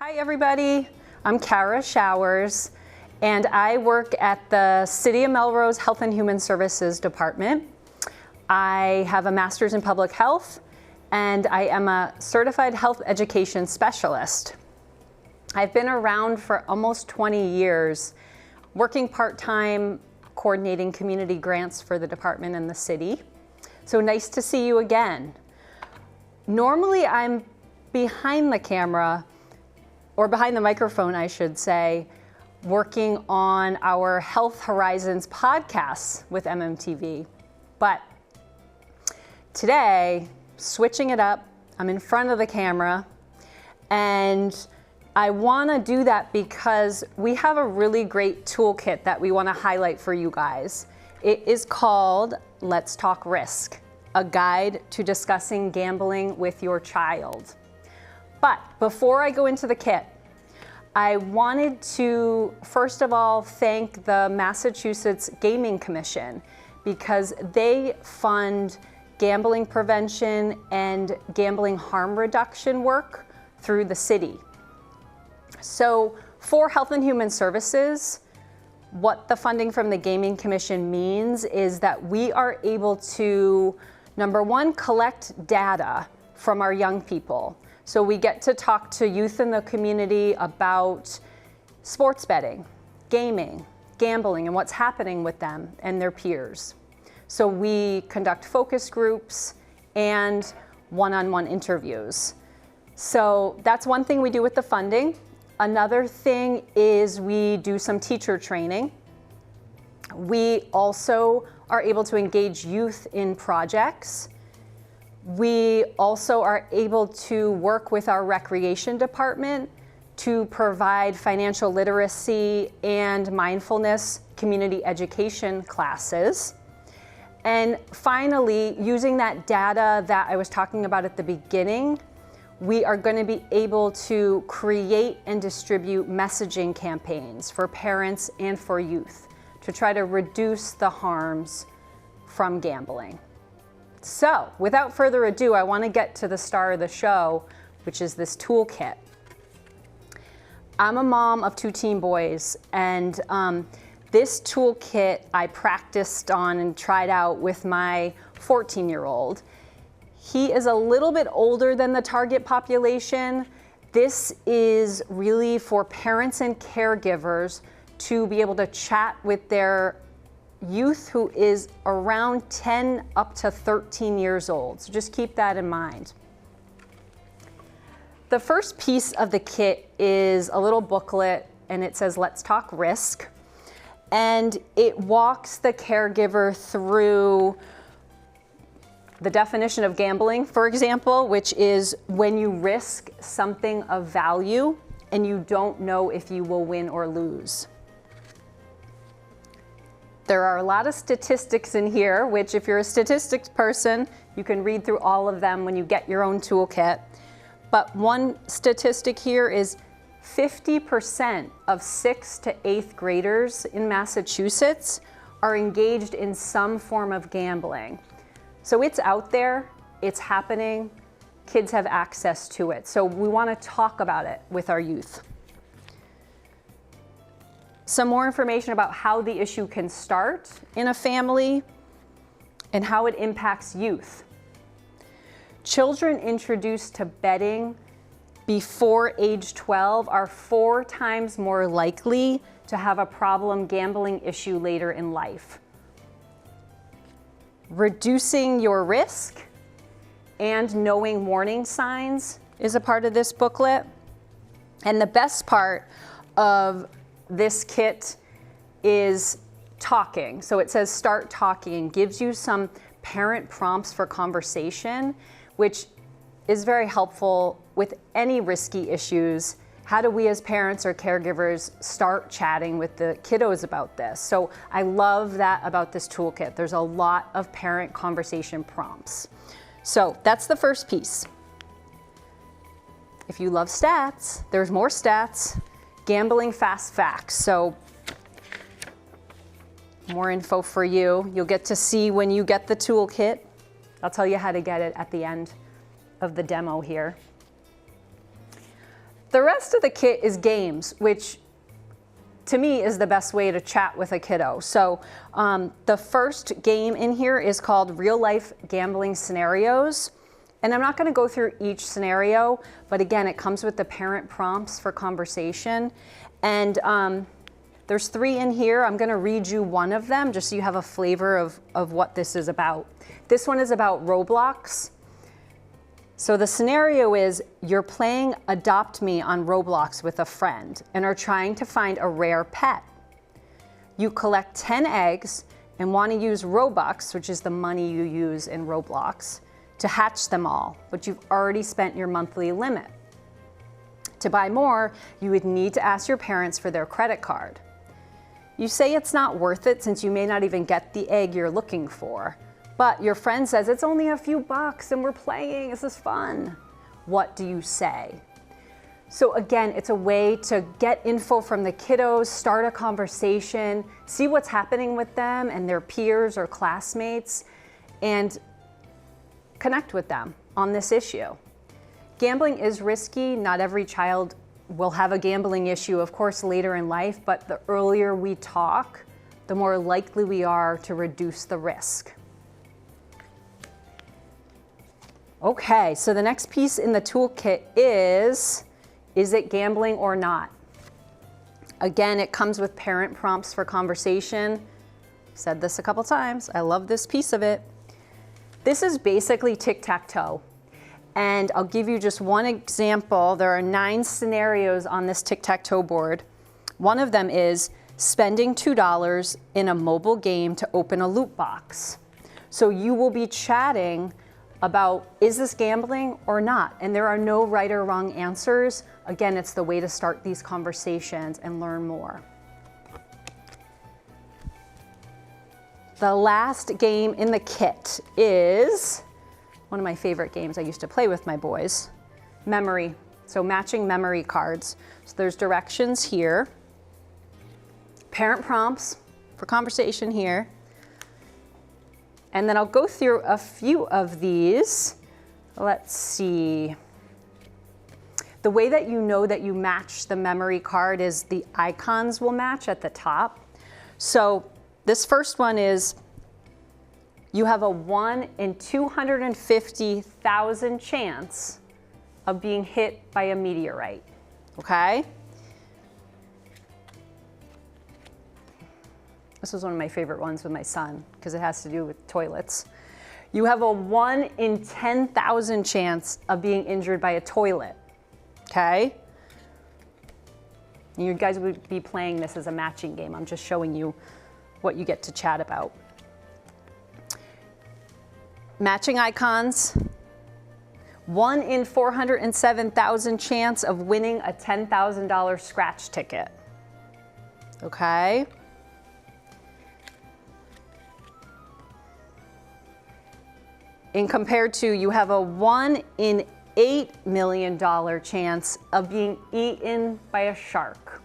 Hi everybody, I'm kshowers and I work at the City of Melrose Health and Human Services Department. I have a master's in public health and I am a certified health education specialist. I've been around for almost 20 years, working part-time, coordinating community grants for the department and the city. So nice to see you again. Normally I'm behind the camera, or behind the microphone, I should say, working on our Health Horizons podcasts with MMTV. But today, switching it up, I'm in front of the camera, and I wanna do that because we have a really great toolkit that we wanna highlight for you guys. It is called Let's Talk Risk, a guide to discussing gambling with your child. But before I go into the kit, I wanted to, first of all, thank the Massachusetts Gaming Commission because they fund gambling prevention and gambling harm reduction work through the city. So for Health and Human Services, what the funding from the Gaming Commission means is that we are able to, number one, collect data from our young people. So we get to talk to youth in the community about sports betting, gaming, gambling, and what's happening with them and their peers. So we conduct focus groups and one-on-one interviews. So that's one thing we do with the funding. Another thing is we do some teacher training. We also are able to engage youth in projects. We also are able to work with our recreation department to provide financial literacy and mindfulness community education classes. And finally, using that data that I was talking about at the beginning, we are going to be able to create and distribute messaging campaigns for parents and for youth to try to reduce the harms from gambling. So, without further ado, I want to get to the star of the show, which is this toolkit. I'm a mom of 2 teen boys, and this toolkit I practiced on and tried out with my 14-year-old. He is a little bit older than the target population. This is really for parents and caregivers to be able to chat with their youth who is around 10 up to 13 years old. So just keep that in mind. The first piece of the kit is a little booklet and it says, Let's Talk Risk. And it walks the caregiver through the definition of gambling, for example, which is when you risk something of value and you don't know if you will win or lose. There are a lot of statistics in here, which if you're a statistics person, you can read through all of them when you get your own toolkit. But one statistic here is 50% of 6th to 8th graders in Massachusetts are engaged in some form of gambling. So it's out there, it's happening, kids have access to it. So we want to talk about it with our youth. Some more information about how the issue can start in a family and how it impacts youth. Children introduced to betting before age 12 are 4 times more likely to have a problem gambling issue later in life. Reducing your risk and knowing warning signs is a part of this booklet. And the best part of this kit is talking. So it says start talking and gives you some parent prompts for conversation, which is very helpful with any risky issues. How do we as parents or caregivers start chatting with the kiddos about this? So I love that about this toolkit. There's a lot of parent conversation prompts. So that's the first piece. If you love stats, there's more stats. Gambling fast facts. So more info for you. You'll get to see when you get the toolkit. I'll tell you how to get it at the end of the demo here. The rest of the kit is games, which to me is the best way to chat with a kiddo. So the first game in here is called Real Life Gambling Scenarios. And I'm not going to go through each scenario, but again, it comes with the parent prompts for conversation. And there's 3 in here. I'm going to read you one of them just so you have a flavor of what this is about. This one is about Roblox. So the scenario is you're playing Adopt Me on Roblox with a friend and are trying to find a rare pet. You collect 10 eggs and want to use Robux, which is the money you use in Roblox, to hatch them all, but you've already spent your monthly limit. To buy more, you would need to ask your parents for their credit card. You say it's not worth it since you may not even get the egg you're looking for. But your friend says, it's only a few bucks and we're playing, this is fun. What do you say? So again, it's a way to get info from the kiddos, start a conversation, see what's happening with them and their peers or classmates, and connect with them on this issue. Gambling is risky. Not every child will have a gambling issue, of course, later in life, but the earlier we talk, the more likely we are to reduce the risk. Okay, so the next piece in the toolkit is it gambling or not? Again, it comes with parent prompts for conversation. Said this a couple times. I love this piece of it. This is basically tic-tac-toe. And I'll give you just one example. There are 9 scenarios on this tic-tac-toe board. One of them is spending $2 in a mobile game to open a loot box. So you will be chatting about, is this gambling or not? And there are no right or wrong answers. Again, it's the way to start these conversations and learn more. The last game in the kit is one of my favorite games I used to play with my boys, memory. So matching memory cards. So there's directions here, parent prompts for conversation here. And then I'll go through a few of these. Let's see. The way that you know that you match the memory card is the icons will match at the top. So this first one is, you have a 1 in 250,000 chance of being hit by a meteorite, okay? This was one of my favorite ones with my son because it has to do with toilets. You have a 1 in 10,000 chance of being injured by a toilet, okay? You guys would be playing this as a matching game. I'm just showing you what you get to chat about. Matching icons, 1 in 407,000 chance of winning a $10,000 scratch ticket, okay? And compared to, you have a 1 in $8 million chance of being eaten by a shark.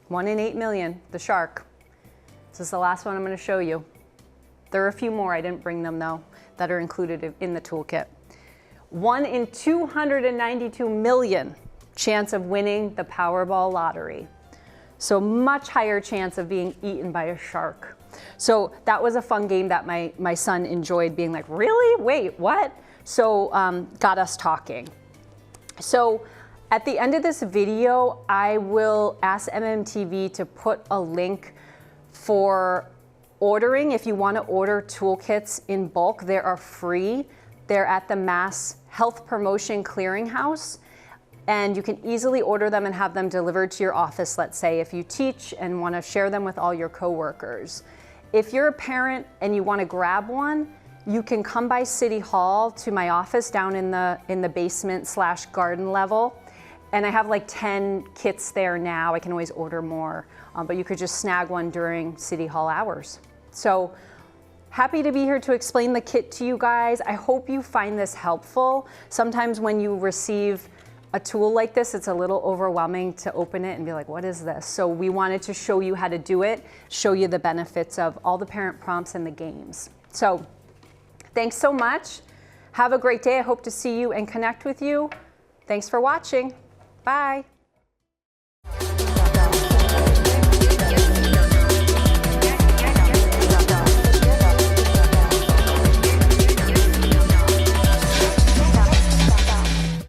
1 in 8 million, the shark. This is the last one I'm going to show you. There are a few more, I didn't bring them though, that are included in the toolkit. 1 in 292 million chance of winning the Powerball lottery. So much higher chance of being eaten by a shark. So that was a fun game that my son enjoyed, being like, really? Wait, what? So got us talking. So at the end of this video, I will ask MMTV to put a link for ordering. If you want to order toolkits in bulk, they are free. They're at the Mass Health Promotion Clearinghouse, and you can easily order them and have them delivered to your office, let's say, if you teach and want to share them with all your coworkers. If you're a parent and you want to grab one, you can come by City Hall to my office down in the basement/garden level. And I have like 10 kits there now. I can always order more, but you could just snag one during City Hall hours. So happy to be here to explain the kit to you guys. I hope you find this helpful. Sometimes when you receive a tool like this, it's a little overwhelming to open it and be like, what is this? So we wanted to show you how to do it, show you the benefits of all the parent prompts and the games. So thanks so much. Have a great day. I hope to see you and connect with you. Thanks for watching. Bye.